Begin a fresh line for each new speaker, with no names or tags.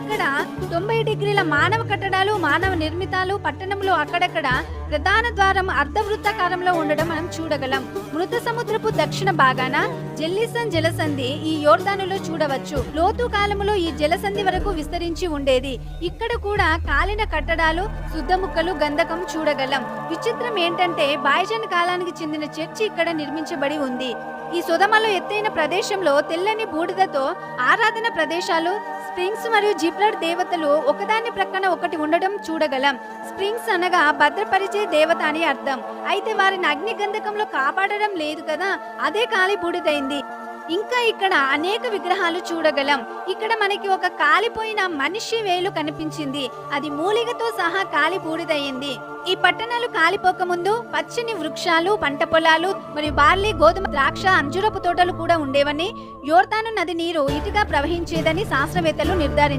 ఇక్కడ 90 డిగ్రీల మానవ కట్టడాలు, మానవ నిర్మితాలు పట్టణంలో అక్కడక్కడ ప్రధాన ద్వారం అర్ధవృత్తాకారంలో ఉండడం మనం చూడగలం. మృత సముద్రపు దక్షిణ భాగాన జెల్లిసన్ జలసంధి ఈ యోర్దానులో చూడవచ్చు. లోతు కాలములో ఈ జలసంధి వరకు విస్తరించి ఉండేది. ఇక్కడ కూడా కాలిన కట్టడాలు, శుద్ధముక్కలు, గంధకం చూడగలం. విచిత్రం ఏంటంటే బైజాన్ కాలానికి చెందిన చర్చి ఇక్కడ నిర్మించబడి ఉంది. ఈ సొదమలో ఎత్తైన ప్రదేశంలో తెల్లని బూడిదతో ఆరాధన ప్రదేశాలు, స్ప్రింగ్స్ మరియు జిబ్లర్ దేవతలు ఒకదాని ప్రక్కన ఒకటి ఉండడం చూడగలం. స్ప్రింగ్స్ అనగా భద్రపరిచే దేవత అని అర్థం. అయితే వారిని అగ్ని గంధకంలో కాపాడడం లేదు కదా, అదే కాలి బూడిదైంది. ఇంకా ఇక్కడ అనేక విగ్రహాలు చూడగలం. ఇక్కడ మనకి ఒక కాలిపోయిన మనిషి వేలు కనిపించింది. అది మూలిగతో సహా కాలి బూడిదయ్యింది. ఈ పట్టణాలు కాలిపోక ముందు పచ్చని వృక్షాలు, పంట పొలాలు మరియు బార్లీ, గోధుమ, ద్రాక్ష, అంజూరపు తోటలు కూడా ఉండేవని, యోర్దాను నది నీరు ఇటుగా ప్రవహించేదని శాస్త్రవేత్తలు నిర్ధారించారు.